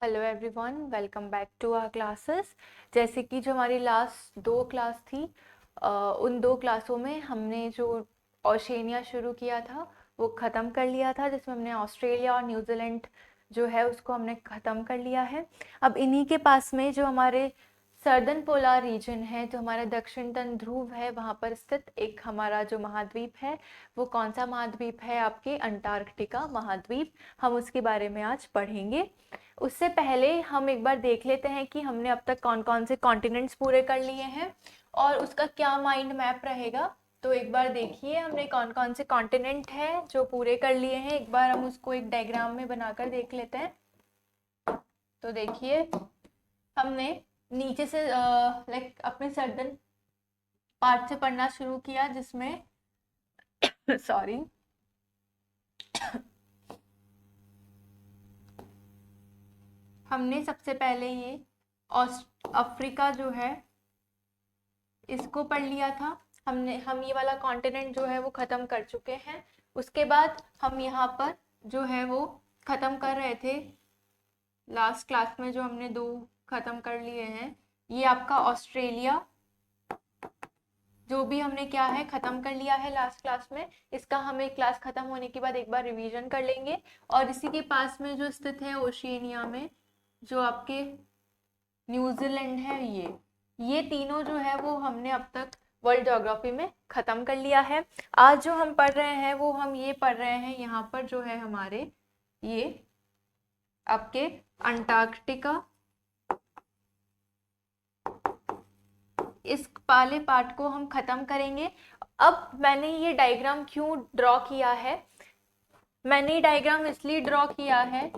Hello everyone, welcome back to our classes. जैसे कि जो हमारी लास्ट दो क्लास थी, उन दो क्लासों में हमने जो ओशेनिया शुरू किया था वो ख़त्म कर लिया था, जिसमें हमने ऑस्ट्रेलिया और न्यूजीलैंड जो है उसको हमने ख़त्म कर लिया है। अब इन्हीं के पास में जो हमारे सर्दर्न पोलर रीजन है, जो हमारा दक्षिणतम ध्रुव है, वहाँ पर स्थित एक हमारा जो महाद्वीप है, वो कौन सा महाद्वीप है? आपके अंटार्कटिका महाद्वीप। हम उसके बारे में आज पढ़ेंगे। उससे पहले हम एक बार देख लेते हैं कि हमने अब तक कौन कौन से कॉन्टिनेंट्स पूरे कर लिए हैं और उसका क्या माइंड मैप रहेगा। तो एक बार देखिए हमने कौन कौन से कॉन्टिनेंट हैं जो पूरे कर लिए हैं। एक बार हम उसको एक डायग्राम में बनाकर देख लेते हैं। तो देखिए, हमने नीचे से लाइक अपने सर्दन पार्ट से पढ़ना शुरू किया, जिसमें सॉरी, हमने सबसे पहले ये अफ्रीका जो है इसको पढ़ लिया था। हम ये वाला कॉन्टिनेंट जो है वो ख़त्म कर चुके हैं। उसके बाद हम यहाँ पर जो है वो ख़त्म कर रहे थे लास्ट क्लास में, जो हमने दो ख़त्म कर लिए हैं। ये आपका ऑस्ट्रेलिया, जो भी हमने क्या है ख़त्म कर लिया है लास्ट क्लास में। इसका हमें क्लास ख़त्म होने के बाद एक बार रिवीजन कर लेंगे। और इसी के पास में जो स्थित है ओशिनिया में, जो आपके न्यूजीलैंड है, ये तीनों जो है वो हमने अब तक वर्ल्ड ज्योग्राफी में ख़त्म कर लिया है। आज जो हम पढ़ रहे हैं वो हम ये पढ़ रहे हैं, यहाँ पर जो है हमारे ये आपके अंटार्कटिका, इस वाले पार्ट को हम ख़त्म करेंगे। अब मैंने ये डायग्राम क्यों ड्रॉ किया है? मैंने ये डायग्राम इसलिए ड्रॉ किया है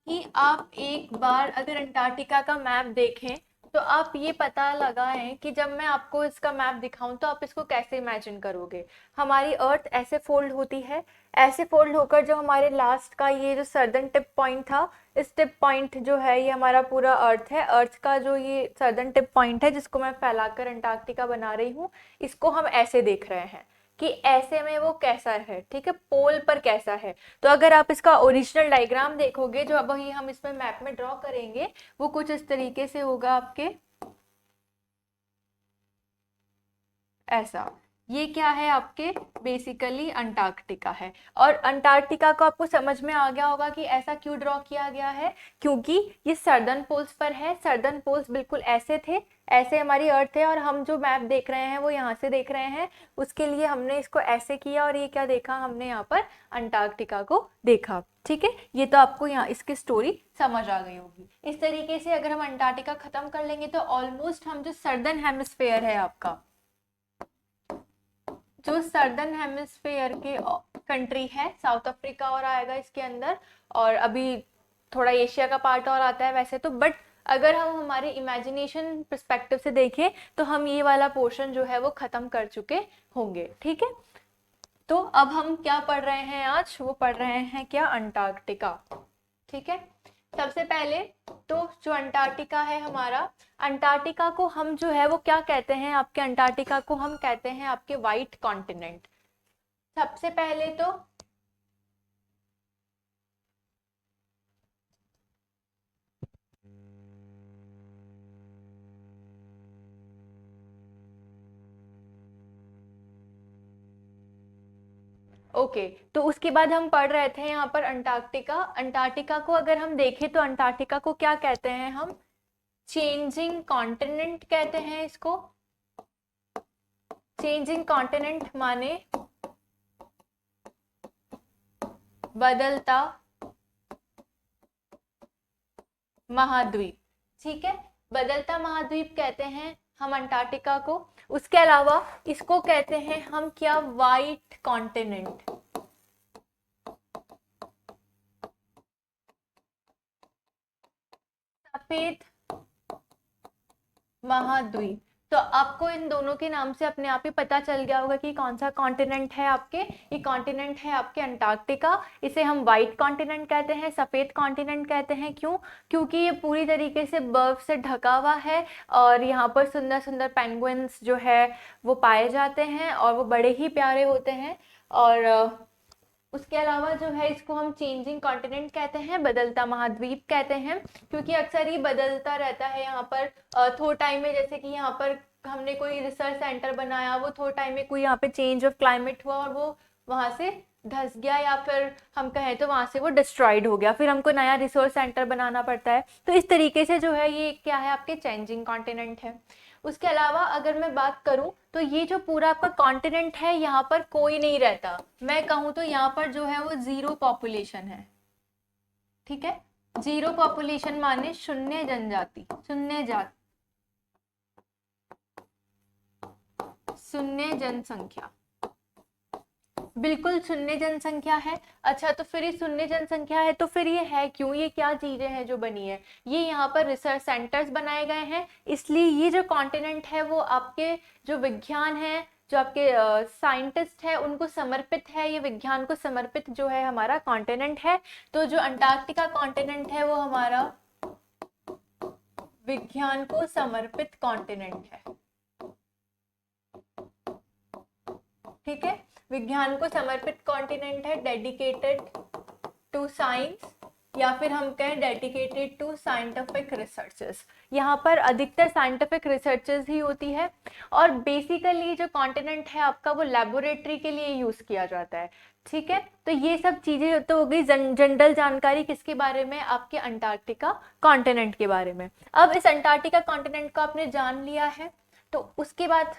कि आप एक बार अगर अंटार्कटिका का मैप देखें तो आप ये पता लगाएं कि जब मैं आपको इसका मैप दिखाऊं तो आप इसको कैसे इमेजिन करोगे। हमारी अर्थ ऐसे फोल्ड होती है, ऐसे फोल्ड होकर जो हमारे लास्ट का ये जो सर्दर्न टिप पॉइंट था, इस टिप पॉइंट जो है ये हमारा पूरा अर्थ है। अर्थ का जो ये सर्दर्न टिप पॉइंट है, जिसको मैं फैलाकर अंटार्कटिका बना रही हूँ, इसको हम ऐसे देख रहे हैं कि ऐसे में वो कैसा है, ठीक है, पोल पर कैसा है। तो अगर आप इसका ओरिजिनल डायग्राम देखोगे, जो अब ही हम इसमें मैप में ड्रॉ करेंगे, वो कुछ इस तरीके से होगा आपके ऐसा। ये क्या है? आपके बेसिकली अंटार्कटिका है। और अंटार्कटिका को आपको समझ में आ गया होगा कि ऐसा क्यों ड्रॉ किया गया है, क्योंकि ये सर्दर्न पोल्स पर है। सर्दर्न पोल्स बिल्कुल ऐसे थे, ऐसे हमारी अर्थ है, और हम जो मैप देख रहे हैं वो यहाँ से देख रहे हैं। उसके लिए हमने इसको ऐसे किया, और ये क्या देखा हमने यहाँ पर? अंटार्कटिका को देखा। ठीक है, ये तो आपको यहाँ इसकी स्टोरी समझ आ गई होगी। इस तरीके से अगर हम अंटार्कटिका खत्म कर लेंगे तो ऑलमोस्ट हम जो सर्दर्न हेमिस्फेयर है आपका, जो सर्दर्न हेमिस्फेयर के कंट्री है, साउथ अफ्रीका और आएगा इसके अंदर, और अभी थोड़ा एशिया का पार्ट और आता है वैसे तो। बट अगर हम हमारे इमेजिनेशन पर्सपेक्टिव से देखें तो हम ये वाला पोर्शन जो है वो खत्म कर चुके होंगे। ठीक है, तो अब हम क्या पढ़ रहे हैं आज? वो पढ़ रहे हैं क्या? अंटार्कटिका। ठीक है, सबसे पहले तो जो अंटार्कटिका है हमारा, अंटार्कटिका को हम जो है वो क्या कहते हैं आपके? अंटार्कटिका को हम कहते हैं आपके व्हाइट कॉन्टिनेंट। सबसे पहले तो ओके, तो उसके बाद हम पढ़ रहे थे यहाँ पर अंटार्कटिका। अंटार्कटिका को अगर हम देखें तो अंटार्कटिका को क्या कहते हैं हम? चेंजिंग कॉन्टिनेंट कहते हैं इसको। चेंजिंग कॉन्टिनेंट माने बदलता महाद्वीप। ठीक है, बदलता महाद्वीप कहते हैं हम अंटार्कटिका को। उसके अलावा इसको कहते हैं हम क्या? White continent. सफेद महाद्वीप। तो आपको इन दोनों के नाम से अपने आप ही पता चल गया होगा कि कौन सा कॉन्टिनेंट है आपके। ये कॉन्टिनेंट है आपके अंटार्कटिका। इसे हम व्हाइट कॉन्टिनेंट कहते हैं, सफेद कॉन्टिनेंट कहते हैं। क्यों? क्योंकि ये पूरी तरीके से बर्फ से ढका हुआ है, और यहाँ पर सुंदर सुंदर पेंगुइन्स जो है वो पाए जाते हैं, और वो बड़े ही प्यारे होते हैं। और उसके अलावा जो है इसको हम चेंजिंग कॉन्टिनेंट कहते हैं, बदलता महाद्वीप कहते हैं, क्योंकि अक्सर ये बदलता रहता है। यहाँ पर थोड़े टाइम में, जैसे कि यहाँ पर हमने कोई रिसर्च सेंटर बनाया, वो थोड़े टाइम में कोई यहाँ पे चेंज ऑफ क्लाइमेट हुआ और वो वहाँ से धस गया, या फिर हम कहें तो वहाँ से वो डिस्ट्रॉयड हो गया, फिर हमको नया रिसोर्स सेंटर बनाना पड़ता है। तो इस तरीके से जो है ये क्या है, आपके चेंजिंग कॉन्टिनेंट है। उसके अलावा अगर मैं बात करूं तो ये जो पूरा आपका कॉन्टिनेंट है, यहाँ पर कोई नहीं रहता। मैं कहूँ तो यहाँ पर जो है वो जीरो पॉपुलेशन है। ठीक है, जीरो पॉपुलेशन माने शून्य जनजाति, शून्य जाति, शून्य जनसंख्या, बिल्कुल शून्य जनसंख्या है। अच्छा, तो फिर ये शून्य जनसंख्या है तो फिर ये है क्यों, ये क्या चीजें हैं जो बनी है? ये यहाँ पर रिसर्च सेंटर्स बनाए गए हैं, इसलिए ये जो कॉन्टिनेंट है वो आपके जो विज्ञान है, जो आपके साइंटिस्ट है उनको समर्पित है। ये विज्ञान को समर्पित जो है हमारा कॉन्टिनेंट है। तो जो अंटार्कटिका कॉन्टिनेंट है वो हमारा विज्ञान को समर्पित कॉन्टिनेंट है। ठीक है, विज्ञान को समर्पित कॉन्टिनेंट है, डेडिकेटेड टू साइंस, या फिर हम कहें डेडिकेटेड टू साइंटिफिक रिसर्चेस। यहाँ पर अधिकतर साइंटिफिक रिसर्चेस ही होती है, और बेसिकली जो कॉन्टिनेंट है आपका वो लेबोरेटरी के लिए यूज किया जाता है। ठीक है, तो ये सब चीजें तो हो गई जनरल जानकारी किसके बारे में, आपके अंटार्कटिका कॉन्टिनेंट के बारे में। अब इस अंटार्कटिका कॉन्टिनेंट को आपने जान लिया है, तो उसके बाद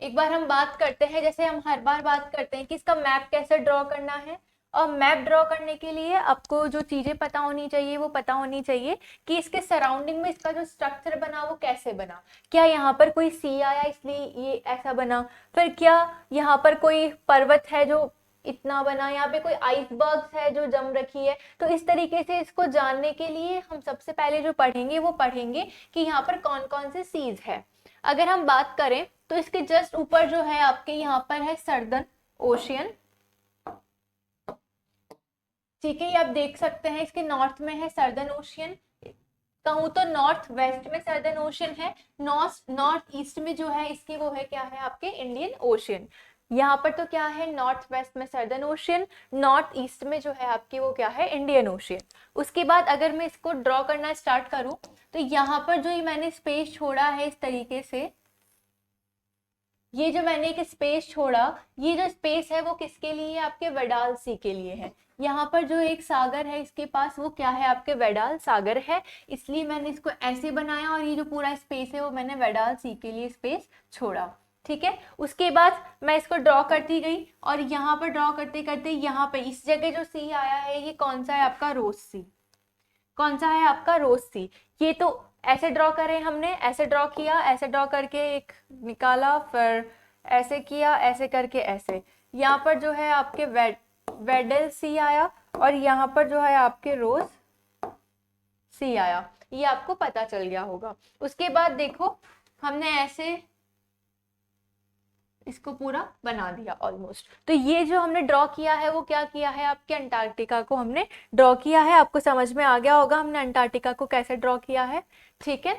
एक बार हम बात करते हैं, जैसे हम हर बार बात करते हैं कि इसका मैप कैसे ड्रॉ करना है। और मैप ड्रॉ करने के लिए आपको जो चीजें पता होनी चाहिए वो पता होनी चाहिए कि इसके सराउंडिंग में इसका जो स्ट्रक्चर बना वो कैसे बना। क्या यहाँ पर कोई सी आया इसलिए ये ऐसा बना, फिर क्या यहाँ पर कोई पर्वत है जो इतना बना, यहाँ पे कोई आइसबर्ग्स है जो जम रखी है। तो इस तरीके से इसको जानने के लिए हम सबसे पहले जो पढ़ेंगे वो पढ़ेंगे कि यहाँ पर कौन कौन से सीज है। अगर हम बात करें तो इसके जस्ट ऊपर जो है आपके यहाँ पर है सर्दर्न ओशियन। ठीक है, ये आप देख सकते हैं इसके नॉर्थ में है सर्दर्न ओशियन, कहूँ तो नॉर्थ वेस्ट में सर्दर्न ओशियन है, नॉर्थ ईस्ट में जो है इसके वो है क्या है आपके इंडियन ओशियन। यहाँ पर तो क्या है, नॉर्थ वेस्ट में सर्दर्न ओशियन, नॉर्थ ईस्ट में जो है आपकी वो क्या है, इंडियन ओशियन। उसके बाद अगर मैं इसको ड्रॉ करना स्टार्ट करूं तो यहाँ पर जो ये मैंने स्पेस छोड़ा है इस तरीके से, ये जो मैंने एक स्पेस छोड़ा, ये जो स्पेस है वो किसके लिए है, आपके वेडाल सी के लिए है। यहाँ पर जो एक सागर है इसके पास वो क्या है, आपके वेडाल सागर है, इसलिए मैंने इसको ऐसे बनाया, और ये जो पूरा स्पेस है वो मैंने वेडाल सी के लिए स्पेस छोड़ा। ठीक है, उसके बाद मैं इसको ड्रॉ करती गई, और यहाँ पर ड्रॉ करते करते यहाँ पे इस जगह जो सी आया है ये कौन सा है, आपका रोज सी। कौन सा है, आपका रोज सी। ये तो ऐसे ड्रॉ करें हमने, ऐसे ड्रॉ किया, ऐसे ड्रॉ करके एक निकाला, फिर ऐसे किया, ऐसे करके ऐसे। यहाँ पर जो है आपके वेडल सी आया, और यहाँ पर जो है आपके रोज सी आया। ये आपको पता चल गया होगा। उसके बाद देखो हमने ऐसे इसको पूरा बना दिया ऑलमोस्ट। तो ये जो हमने ड्रॉ किया है वो क्या किया है, आपके अंटार्कटिका को हमने ड्रॉ किया है। आपको समझ में आ गया होगा हमने अंटार्कटिका को कैसे ड्रॉ किया है। ठीक है,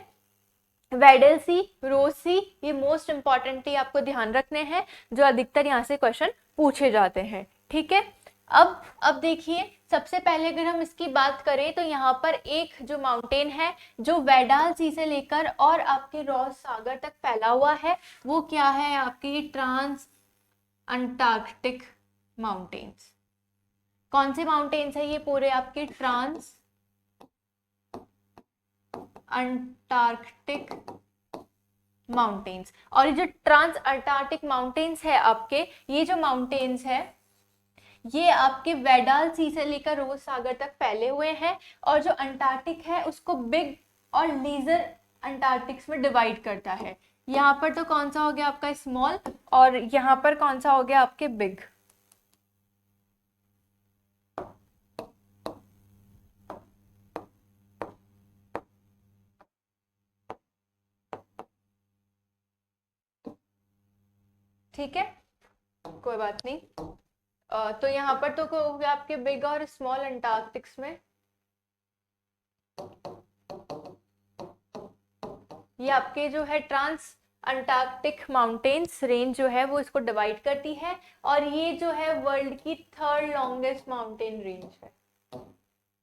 वेडल सी, रोज सी, ये मोस्ट इंपॉर्टेंटली आपको ध्यान रखने हैं, जो अधिकतर यहाँ से क्वेश्चन पूछे जाते हैं। ठीक है, अब देखिए सबसे पहले अगर हम इसकी बात करें तो यहाँ पर एक जो माउंटेन है जो वेडाल सी से लेकर और आपके रॉस सागर तक फैला हुआ है, वो क्या है, आपकी ट्रांस अंटार्कटिक माउंटेन्स। कौन से माउंटेन्स है ये पूरे, आपके ट्रांस अंटार्कटिक माउंटेन्स। और ये जो ट्रांस अंटार्कटिक माउंटेन्स है आपके, ये जो माउंटेन्स है ये आपके वेडाल सी से लेकर रोज सागर तक फैले हुए हैं, और जो अंटार्कटिक है उसको बिग और लीजर अंटार्कटिक्स में डिवाइड करता है। यहाँ पर तो कौन सा हो गया आपका स्मॉल, और यहाँ पर कौन सा हो गया आपके बिग। ठीक है, कोई बात नहीं। तो यहाँ पर तो हो गया आपके बिग और स्मॉल अंटार्कटिक्स में। ये आपके जो है ट्रांस अंटार्कटिक माउंटेन्स रेंज जो है वो इसको डिवाइड करती है, और ये जो है वर्ल्ड की 3rd लॉन्गेस्ट माउंटेन रेंज है।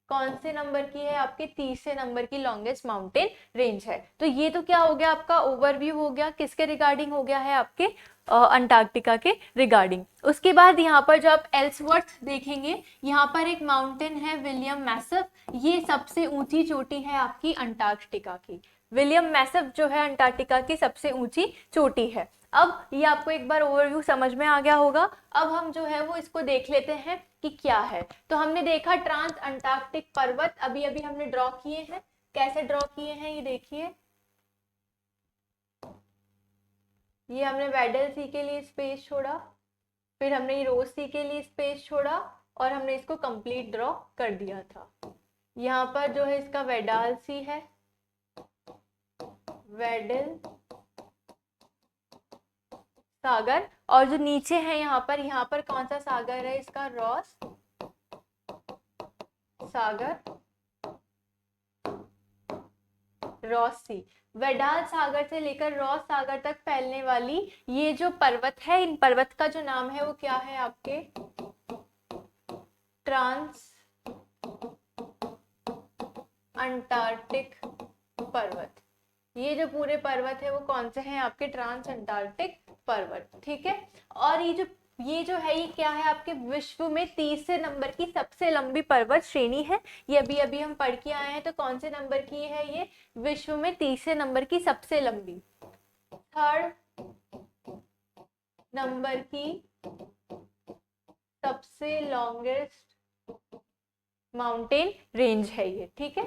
कौन से नंबर की है? आपके 30 नंबर की लॉन्गेस्ट माउंटेन रेंज है। तो ये तो क्या हो गया, आपका ओवरव्यू हो गया, किसके रिगार्डिंग हो गया है? आपके अंटार्कटिका के रिगार्डिंग। उसके बाद यहाँ पर जो आप एल्सवर्थ देखेंगे, यहाँ पर एक माउंटेन है विलियम मैसिव, ये सबसे ऊंची चोटी है आपकी अंटार्कटिका की। विलियम मैसिव जो है अंटार्कटिका की सबसे ऊंची चोटी है। अब ये आपको एक बार ओवरव्यू समझ में आ गया होगा। अब हम जो है वो इसको देख लेते हैं कि क्या है। तो हमने देखा ट्रांस अंटार्कटिक पर्वत, अभी अभी हमने ड्रॉ किए हैं। कैसे ड्रॉ किए हैं ये देखिए। ये हमने वेडल सी के लिए स्पेस छोड़ा, फिर हमने ये रोज सी के लिए स्पेस छोड़ा, और हमने इसको कंप्लीट ड्रॉ कर दिया था। यहाँ पर जो है इसका वेडाल सी है, वेडल सागर, और जो नीचे है यहाँ पर कौन सा सागर है? इसका रॉस सागर, रॉस सी। वेडाल सागर से लेकर रॉस सागर तक फैलने वाली ये जो पर्वत है, इन पर्वत का जो नाम है वो क्या है? आपके ट्रांस अंटार्कटिक पर्वत। ये जो पूरे पर्वत है वो कौन से हैं? आपके ट्रांस अंटार्कटिक पर्वत। ठीक है। और ये जो है ये क्या है? आपके विश्व में 30 नंबर की सबसे लंबी पर्वत श्रेणी है। ये अभी अभी हम पढ़ के आए हैं। तो कौन से नंबर की है ये? विश्व में 30 नंबर की सबसे लंबी, 3rd नंबर की सबसे लॉन्गेस्ट माउंटेन रेंज है ये। ठीक है,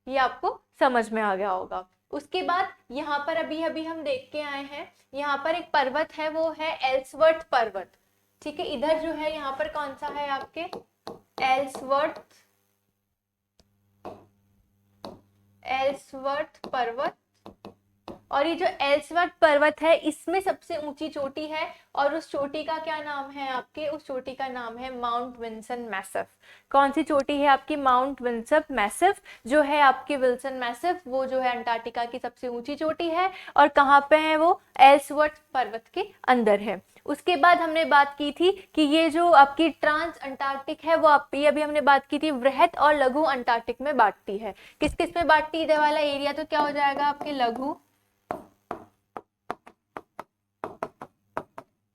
ये आपको समझ में आ गया होगा। उसके बाद यहाँ पर अभी अभी हम देख के आए हैं, यहाँ पर एक पर्वत है, वो है एल्सवर्थ पर्वत। ठीक है, इधर जो है यहाँ पर कौन सा है? आपके एल्सवर्थ पर्वत। और ये जो एल्सवर्थ पर्वत है इसमें सबसे ऊंची चोटी है, और उस चोटी का क्या नाम है? आपके उस चोटी का नाम है माउंट विल्सन मैसिव। कौन सी चोटी है आपकी? माउंट विल्सन मैसिव जो है आपके विल्सन मैसिव, वो जो है अंटार्कटिका की सबसे ऊंची चोटी है। और कहाँ पे है वो? एल्सवर्थ पर्वत के अंदर है। उसके बाद हमने बात की थी कि ये जो आपकी ट्रांस अंटार्कटिक है वो अभी हमने बात की थी वृहत और लघु अंटार्कटिक में बांटती है। किस किस में बांटती है? इधर वाला एरिया तो क्या हो जाएगा आपके?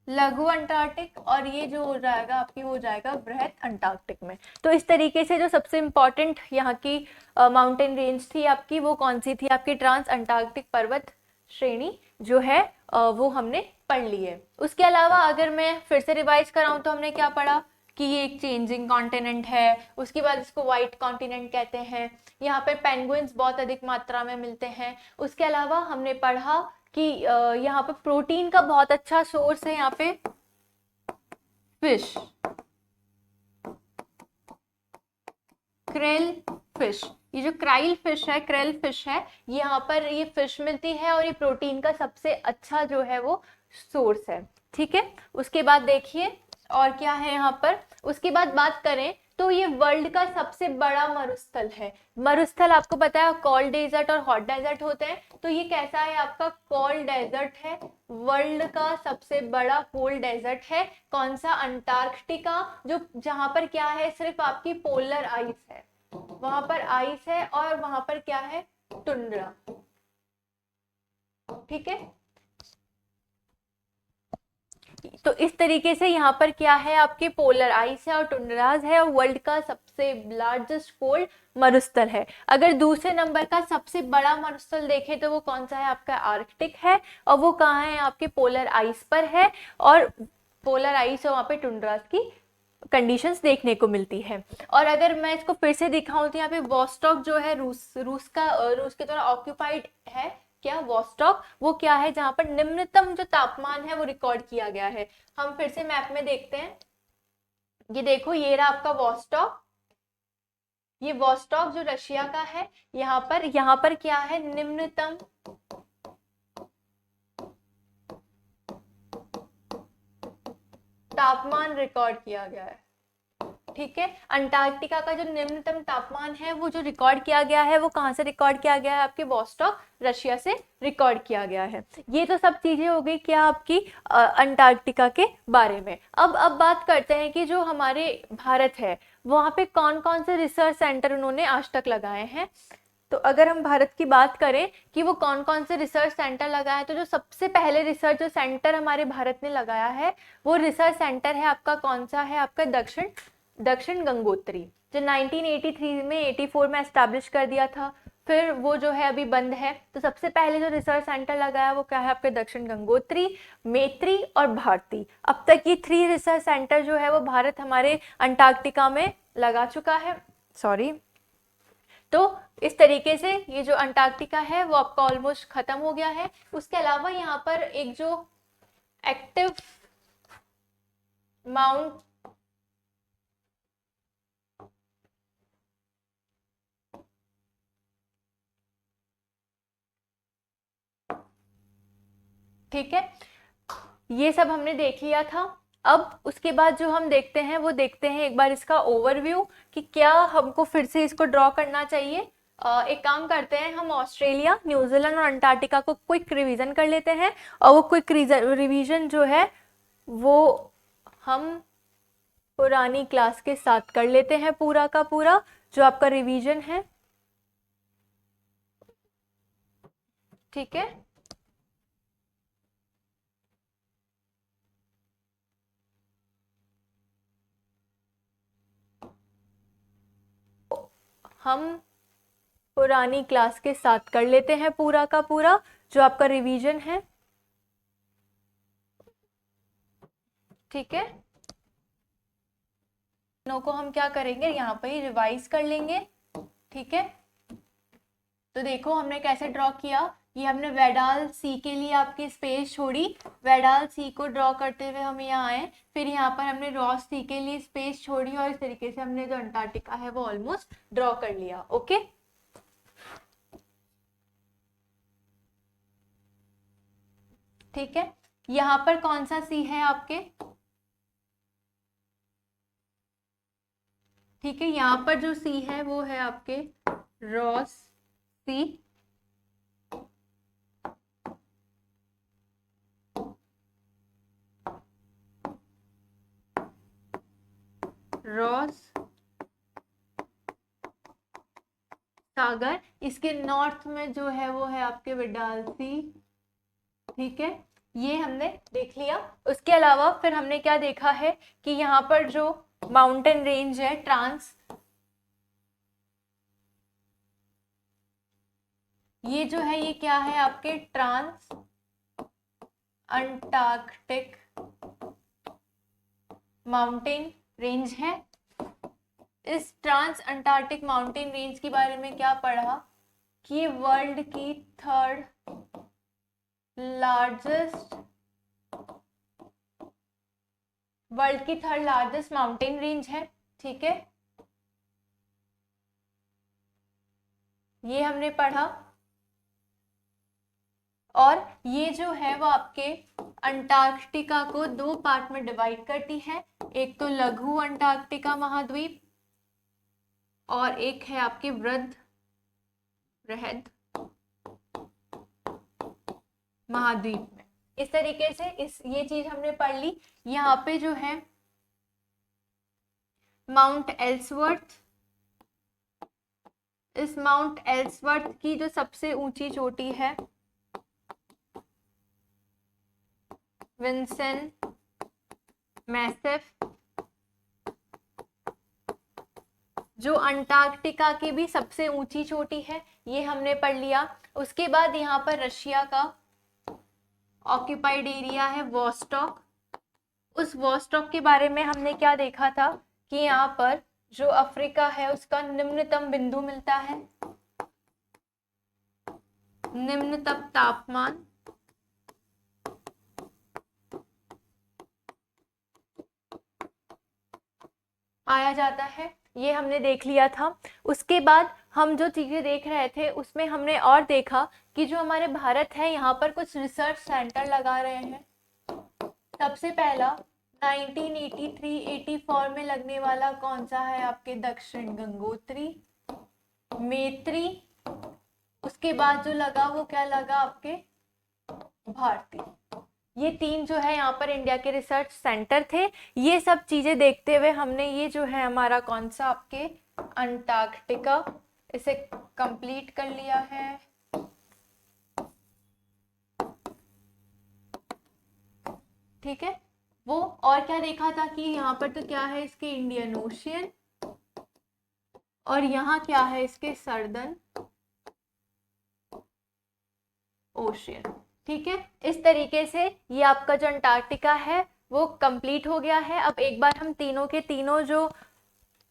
लघु अंटार्कटिक, और ये जो हो जाएगा आपकी हो जाएगा वृहत अंटार्कटिक में। तो इस तरीके से जो सबसे इंपॉर्टेंट यहाँ की माउंटेन रेंज थी आपकी, वो कौन सी थी? आपकी ट्रांस अंटार्कटिक पर्वत श्रेणी जो है वो हमने पढ़ ली है। उसके अलावा अगर मैं फिर से रिवाइज कराऊं तो हमने क्या पढ़ा कि ये एक चेंजिंग कॉन्टिनेंट है। उसके बाद इसको व्हाइट कॉन्टिनेंट कहते हैं। यहाँ पे पेंगुइन्स बहुत अधिक मात्रा में मिलते हैं। उसके अलावा हमने पढ़ा कि यहाँ पे प्रोटीन का बहुत अच्छा सोर्स है यहाँ पे फिश, क्रेल फिश। ये जो क्राइल फिश है, क्रेल फिश है, यहाँ पर ये फिश मिलती है, और ये प्रोटीन का सबसे अच्छा जो है वो सोर्स है। ठीक है। उसके बाद देखिए और क्या है यहाँ पर। उसके बाद बात करें तो ये वर्ल्ड का सबसे बड़ा मरुस्थल है। मरुस्थल आपको पता है कोल्ड डेजर्ट और हॉट डेजर्ट होते हैं, तो ये कैसा है? आपका कोल्ड डेजर्ट है। वर्ल्ड का सबसे बड़ा कोल्ड डेजर्ट है कौन सा? अंटार्कटिका, जो जहां पर क्या है? सिर्फ आपकी पोलर आइस है, वहां पर आइस है, और वहां पर क्या है? टुंड्रा। ठीक है। तो इस तरीके से यहाँ पर क्या है? आपके पोलर आइस है और टुंड्राज है, और वर्ल्ड का सबसे लार्जेस्ट कोल्ड मरुस्थल है। अगर दूसरे नंबर का सबसे बड़ा मरुस्थल देखें तो वो कौन सा है? आपका आर्कटिक है, और वो कहाँ है? आपके पोलर आइस पर है, और पोलर आइस और वहाँ पे टुंड्राज की कंडीशंस देखने को मिलती है। और अगर मैं इसको फिर से दिखाऊं तो यहाँ पे वॉस्टॉक जो है रूस के द्वारा ऑक्यूपाइड है। क्या? वॉस्टॉक वो क्या है? जहां पर निम्नतम जो तापमान है वो रिकॉर्ड किया गया है। हम फिर से मैप में देखते हैं। ये देखो, ये रहा आपका वॉस्टॉक। ये वॉस्टॉक जो रशिया का है, यहाँ पर क्या है? निम्नतम तापमान रिकॉर्ड किया गया है। ठीक है। अंटार्कटिका का जो निम्नतम तापमान है वो जो रिकॉर्ड किया गया है वो कहाँ से रिकॉर्ड किया गया है, आपके वोस्टॉक रशिया से रिकॉर्ड किया गया है। ये तो सब चीजें हो गई क्या आपकी अंटार्कटिका के बारे में। अब बात करते हैं कि जो हमारे भारत है वहाँ पे कौन कौन से रिसर्च सेंटर उन्होंने आज तक लगाए हैं। तो अगर हम भारत की बात करें कि वो कौन कौन से रिसर्च सेंटर लगाए हैं, तो जो सबसे पहले रिसर्च जो सेंटर हमारे भारत ने लगाया है वो रिसर्च सेंटर है आपका कौन सा है, आपका दक्षिण गंगोत्री, जो 1983 में 84 में एस्टैब्लिश कर दिया था, फिर वो जो है अभी बंद है। तो सबसे पहले जो रिसर्च सेंटर लगाया वो क्या है, आपके दक्षिण गंगोत्री, मैत्री और भारती। अब तक ये 3 रिसर्च सेंटर जो है वो भारत हमारे अंटार्कटिका में लगा चुका है। सॉरी। तो इस तरीके से ये जो अंटार्कटिका है वो आपका ऑलमोस्ट खत्म हो गया है। उसके अलावा यहाँ पर एक जो एक्टिव माउंट ठीक है, ये सब हमने देख लिया था। अब उसके बाद जो हम देखते हैं वो देखते हैं एक बार इसका ओवरव्यू कि क्या हमको फिर से इसको ड्रॉ करना चाहिए। एक काम करते हैं, हम ऑस्ट्रेलिया, न्यूजीलैंड और अंटार्कटिका को क्विक रिवीजन कर लेते हैं, और वो क्विक रिवीजन जो है वो हम पुरानी क्लास के साथ कर लेते हैं, पूरा का पूरा जो आपका रिवीजन है। ठीक है, हम पुरानी क्लास के साथ कर लेते हैं पूरा का पूरा जो आपका रिवीजन है। ठीक है, नो को हम क्या करेंगे, यहाँ पे ही रिवाइज कर लेंगे। ठीक है, तो देखो हमने कैसे ड्रॉ किया। ये हमने वेडाल सी के लिए आपकी स्पेस छोड़ी, वेडाल सी को ड्रॉ करते हुए हम यहाँ आए, फिर यहाँ पर हमने रॉस सी के लिए स्पेस छोड़ी, और इस तरीके से हमने जो अंटार्कटिका है वो ऑलमोस्ट ड्रॉ कर लिया। ओके, ठीक है। यहाँ पर कौन सा सी है आपके, ठीक है, यहाँ पर जो सी है वो है आपके रॉस सी, रॉस सागर। इसके नॉर्थ में जो है वो है आपके वेडाल सी। ठीक है, ये हमने देख लिया। उसके अलावा फिर हमने क्या देखा है कि यहाँ पर जो माउंटेन रेंज है ट्रांस, ये जो है ये क्या है आपके ट्रांस अंटार्कटिक माउंटेन रेंज है। इस ट्रांस अंटार्कटिक माउंटेन रेंज के बारे में क्या पढ़ा कि ये वर्ल्ड की थर्ड लार्जेस्ट माउंटेन रेंज है। ठीक है, ये हमने पढ़ा। और ये जो है वो आपके अंटार्कटिका को 2 पार्ट में डिवाइड करती है, एक तो लघु अंटार्कटिका महाद्वीप और एक है आपके वृहद महाद्वीप में। इस तरीके से ये चीज हमने पढ़ ली। यहाँ पे जो है माउंट एल्सवर्थ, इस माउंट एल्सवर्थ की जो सबसे ऊंची चोटी है विंसेंट मैसिफ, जो अंटार्कटिका की भी सबसे ऊंची चोटी है, ये हमने पढ़ लिया। उसके बाद यहाँ पर रशिया का ऑक्यूपाइड एरिया है वॉस्टॉक। उस वॉस्टॉक के बारे में हमने क्या देखा था कि यहाँ पर जो अफ्रीका है उसका निम्नतम बिंदु मिलता है, निम्नतम तापमान पाया जाता है, ये हमने देख लिया था। उसके बाद हम जो चीजें देख रहे थे उसमें हमने और देखा कि जो हमारे भारत है यहाँ पर कुछ रिसर्च सेंटर लगा रहे हैं। सबसे पहला 1983-84 में लगने वाला कौन सा है आपके? दक्षिण गंगोत्री, मैत्री, उसके बाद जो लगा वो क्या लगा आपके? भारती। ये तीन जो है यहाँ पर इंडिया के रिसर्च सेंटर थे। ये सब चीजें देखते हुए हमने ये जो है हमारा कौन सा आपके अंटार्कटिका, इसे कंप्लीट कर लिया है। ठीक है, वो और क्या देखा था कि यहाँ पर तो क्या है इसके? इंडियन ओशियन, और यहाँ क्या है इसके? Southern ocean. ठीक है, इस तरीके से ये आपका जो अंटार्कटिका है वो कंप्लीट हो गया है। अब एक बार हम तीनों के तीनों जो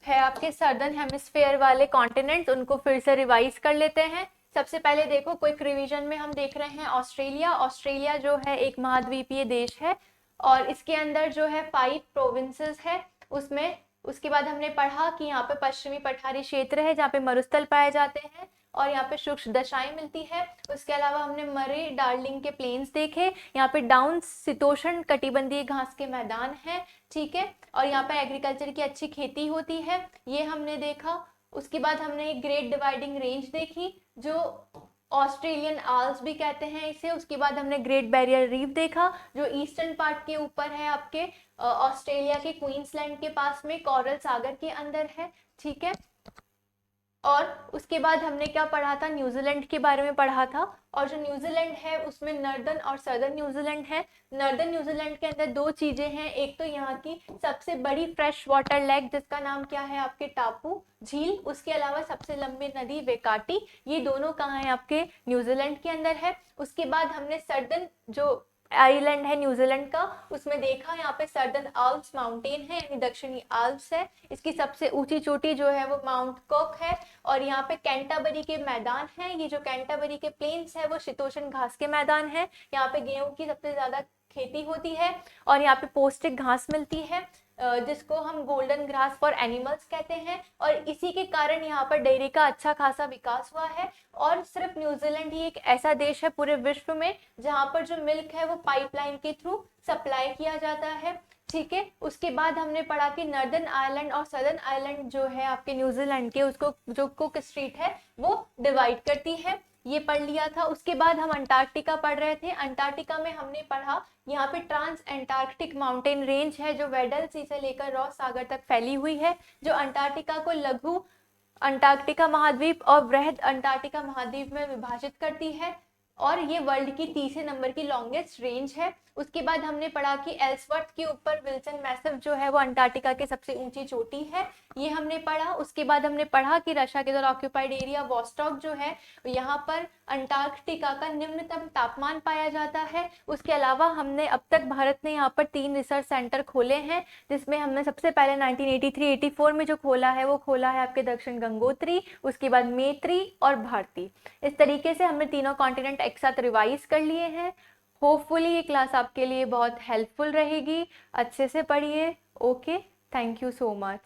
है आपके सर्दर्न हेमिस्फेयर वाले कॉन्टिनेंट्स उनको फिर से रिवाइज कर लेते हैं। सबसे पहले देखो क्विक रिवीजन में हम देख रहे हैं ऑस्ट्रेलिया। ऑस्ट्रेलिया जो है एक महाद्वीपीय देश है और इसके अंदर जो है 5 प्रोविंसेस है उसमें। उसके बाद हमने पढ़ा कि यहाँ पे पश्चिमी पठारी क्षेत्र है जहाँ पे मरुस्थल पाए जाते हैं और यहाँ पे शुष्क दशाएं मिलती है। उसके अलावा हमने मरे डार्लिंग के प्लेन्स देखे, यहाँ पे डाउन शीतोष्ण कटिबंधीय घास के मैदान है। ठीक है, और यहाँ पे एग्रीकल्चर की अच्छी खेती होती है, ये हमने देखा। उसके बाद हमने एक ग्रेट डिवाइडिंग रेंज देखी जो ऑस्ट्रेलियन आल्स भी कहते हैं इसे। उसके बाद हमने ग्रेट बैरियर रीफ देखा जो ईस्टर्न पार्ट के ऊपर है आपके ऑस्ट्रेलिया के क्वींसलैंड के पास में कोरल सागर के अंदर है। ठीक है, और उसके बाद हमने क्या पढ़ा था? न्यूजीलैंड के बारे में पढ़ा था। और जो न्यूजीलैंड है उसमें नॉर्दर्न और सदर्न न्यूजीलैंड है। नॉर्दर्न न्यूजीलैंड के अंदर दो चीजें हैं, एक तो यहाँ की सबसे बड़ी फ्रेश वाटर लेक जिसका नाम क्या है आपके? टापू झील। उसके अलावा सबसे लंबी नदी वेकाटी। ये दोनों कहाँ है आपके? न्यूजीलैंड के अंदर है। उसके बाद हमने सदर्न जो आइलैंड है न्यूजीलैंड का उसमें देखा यहाँ पे सर्दर्न आल्प्स माउंटेन है यानी दक्षिणी आल्प्स है। इसकी सबसे ऊंची चोटी जो है वो माउंट कॉक है। और यहाँ पे कैंटाबरी के मैदान है, ये जो कैंटाबरी के प्लेन्स है वो शीतोष्ण घास के मैदान है। यहाँ पे गेहूं की सबसे ज्यादा खेती होती है और यहाँ पे पौष्टिक घास मिलती है जिसको हम गोल्डन ग्रास फॉर एनिमल्स कहते हैं। और इसी के कारण यहाँ पर डेयरी का अच्छा खासा विकास हुआ है। और सिर्फ न्यूजीलैंड ही एक ऐसा देश है पूरे विश्व में जहाँ पर जो मिल्क है वो पाइपलाइन के थ्रू सप्लाई किया जाता है। ठीक है, उसके बाद हमने पढ़ा कि नॉर्दर्न आयरलैंड और सदर्न आयरलैंड जो है आपके न्यूजीलैंड के उसको जो कुक स्ट्रीट है वो डिवाइड करती है, ये पढ़ लिया था। उसके बाद हम अंटार्कटिका पढ़ रहे थे। अंटार्कटिका में हमने पढ़ा यहाँ पे ट्रांस एंटार्कटिक माउंटेन रेंज है जो वेडल सी से लेकर रॉस सागर तक फैली हुई है, जो अंटार्कटिका को लघु अंटार्कटिका महाद्वीप और वृहद अंटार्कटिका महाद्वीप में विभाजित करती है और ये वर्ल्ड की तीसरे नंबर की लॉन्गेस्ट रेंज है। उसके बाद हमने पढ़ा कि एल्सवर्थ के ऊपर विल्सन मैसिव जो है वो अंटार्कटिका के सबसे ऊंची चोटी है, ये हमने पढ़ा। उसके बाद हमने पढ़ा कि रशिया के द्वारा ऑक्यूपाइड एरिया वॉस्टॉक जो है यहाँ पर अंटार्कटिका का निम्नतम तापमान पाया जाता है। उसके अलावा हमने अब तक भारत ने यहाँ पर 3 रिसर्च सेंटर खोले हैं जिसमें हमने सबसे पहले 1983-84 में जो खोला है वो खोला है आपके दक्षिण गंगोत्री, उसके बाद मैत्री और भारती। इस तरीके से हमने तीनों कॉन्टिनेंट एक साथ रिवाइज कर लिए हैं। होपफुली ये क्लास आपके लिए बहुत हेल्पफुल रहेगी, अच्छे से पढ़िए। Okay, thank you so much.